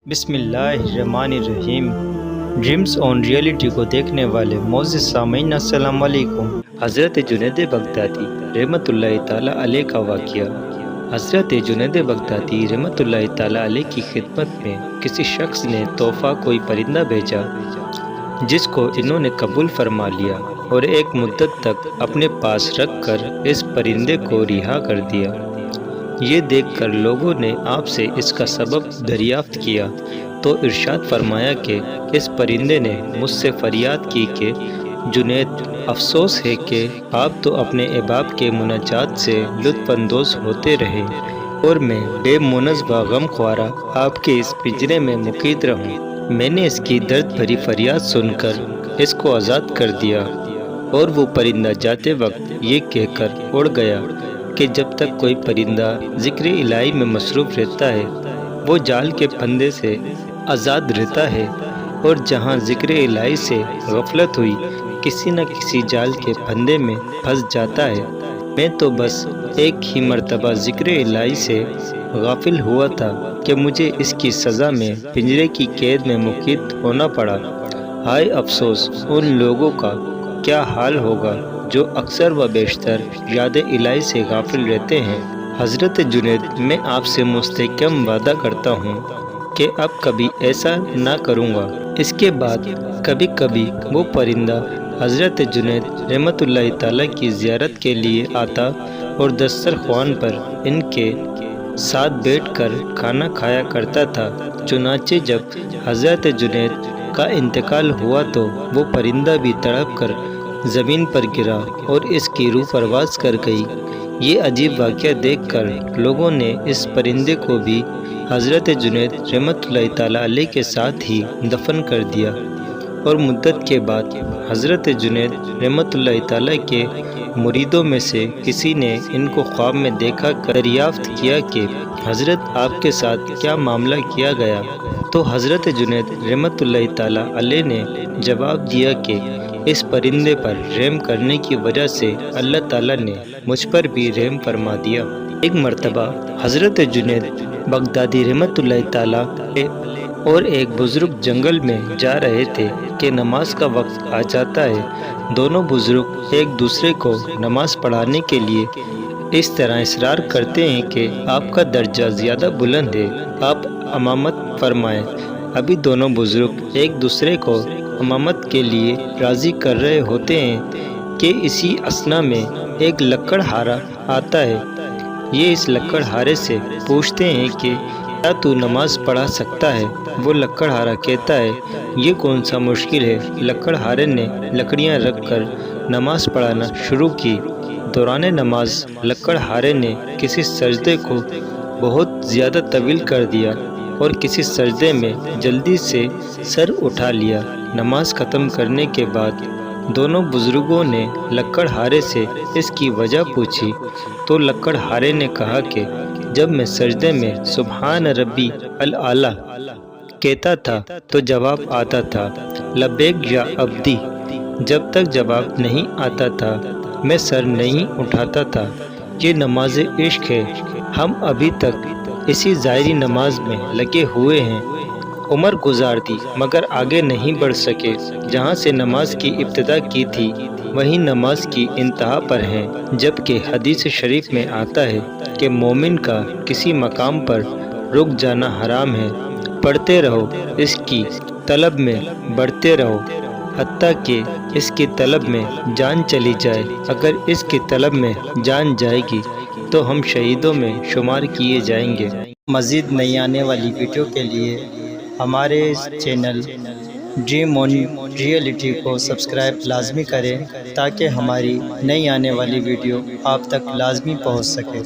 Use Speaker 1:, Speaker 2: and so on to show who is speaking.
Speaker 1: بسم اللہ الرحمن الرحیم۔ ڈریمز آن ریئلٹی کو دیکھنے والے معزز سامعین السلام علیکم۔ حضرت جنید بغدادی رحمۃ اللہ تعالیٰ علیہ کا واقعہ۔ حضرت جنید بغدادی رحمۃ اللہ تعالیٰ علیہ کی خدمت میں کسی شخص نے تحفہ کوئی پرندہ بھیجا جس کو انہوں نے قبول فرما لیا اور ایک مدت تک اپنے پاس رکھ کر اس پرندے کو رہا کر دیا۔ یہ دیکھ کر لوگوں نے آپ سے اس کا سبب دریافت کیا تو ارشاد فرمایا کہ اس پرندے نے مجھ سے فریاد کی کہ جنید، افسوس ہے کہ آپ تو اپنے احباب کے مناجات سے لطف اندوز ہوتے رہے اور میں بے مونس و غم خوارہ آپ کے اس پنجرے میں مقید رہوں۔ میں نے اس کی درد بھری فریاد سن کر اس کو آزاد کر دیا اور وہ پرندہ جاتے وقت یہ کہہ کر اڑ گیا کہ جب تک کوئی پرندہ ذکر الہی میں مصروف رہتا ہے وہ جال کے پھندے سے آزاد رہتا ہے، اور جہاں ذکر الہی سے غفلت ہوئی کسی نہ کسی جال کے پھندے میں پھنس جاتا ہے۔ میں تو بس ایک ہی مرتبہ ذکر الہی سے غافل ہوا تھا کہ مجھے اس کی سزا میں پنجرے کی قید میں مقید ہونا پڑا۔ ہائے افسوس ان لوگوں کا کیا حال ہوگا جو اکثر و بیشتر یاد الہی سے غافل رہتے ہیں۔ حضرت جنید، میں آپ سے مستحکم وعدہ کرتا ہوں کہ اب کبھی ایسا نہ کروں گا۔ اس کے بعد کبھی کبھی وہ پرندہ حضرت جنید رحمۃ اللہ تعالیٰ کی زیارت کے لیے آتا اور دسترخوان پر ان کے ساتھ بیٹھ کر کھانا کھایا کرتا تھا۔ چنانچہ جب حضرت جنید کا انتقال ہوا تو وہ پرندہ بھی تڑپ کر زمین پر گرا اور اس کی روح پرواز کر گئی۔ یہ عجیب واقعہ دیکھ کر لوگوں نے اس پرندے کو بھی حضرت جنید رحمۃ اللہ تعالیٰ علیہ کے ساتھ ہی دفن کر دیا، اور مدت کے بعد حضرت جنید رحمۃ اللہ تعالیٰ کے مریدوں میں سے کسی نے ان کو خواب میں دیکھا کر دریافت کیا کہ حضرت آپ کے ساتھ کیا معاملہ کیا گیا؟ تو حضرت جنید رحمۃ اللہ تعالیٰ علیہ نے جواب دیا کہ اس پرندے پر رحم کرنے کی وجہ سے اللہ تعالیٰ نے مجھ پر بھی رحم فرما دیا۔ ایک مرتبہ حضرت جنید بغدادی رحمۃ اللہ تعالیٰ اور ایک بزرگ جنگل میں جا رہے تھے کہ نماز کا وقت آ جاتا ہے۔ دونوں بزرگ ایک دوسرے کو نماز پڑھانے کے لیے اس طرح اصرار کرتے ہیں کہ آپ کا درجہ زیادہ بلند ہے، آپ امامت فرمائیں۔ ابھی دونوں بزرگ ایک دوسرے کو امامت کے لیے راضی کر رہے ہوتے ہیں کہ اسی اثنا میں ایک لکڑہارا آتا ہے۔ یہ اس لکڑہارے سے پوچھتے ہیں کہ کیا تو نماز پڑھا سکتا ہے؟ وہ لکڑہارا کہتا ہے، یہ کون سا مشکل ہے۔ لکڑہارے نے لکڑیاں رکھ کر نماز پڑھانا شروع کی۔ دوران نماز لکڑہارے نے کسی سجدے کو بہت زیادہ طویل کر دیا اور کسی سجدے میں جلدی سے سر اٹھا لیا۔ نماز ختم کرنے کے بعد دونوں بزرگوں نے لکڑہارے سے اس کی وجہ پوچھی تو لکڑہارے نے کہا کہ جب میں سجدے میں سبحان ربی الاعلیٰ کہتا تھا تو جواب آتا تھا لبیک یا عبدی۔ جب تک جواب نہیں آتا تھا میں سر نہیں اٹھاتا تھا۔ یہ نماز عشق ہے، ہم ابھی تک اسی ظاہری نماز میں لگے ہوئے ہیں۔ عمر گزار دی مگر آگے نہیں بڑھ سکے۔ جہاں سے نماز کی ابتدا کی تھی وہیں نماز کی انتہا پر ہیں، جبکہ حدیث شریف میں آتا ہے کہ مومن کا کسی مقام پر رک جانا حرام ہے۔ پڑھتے رہو، اس کی طلب میں بڑھتے رہو حتیٰ کہ اس کی طلب میں جان چلی جائے۔ اگر اس کی طلب میں جان جائے گی تو ہم شہیدوں میں شمار کیے جائیں گے۔ مزید نئی آنے والی ویڈیو کے لیے ہمارے چینل ڈریم آن ریئلٹی کو سبسکرائب لازمی کریں تاکہ ہماری نئی آنے والی ویڈیو آپ تک لازمی پہنچ سکے۔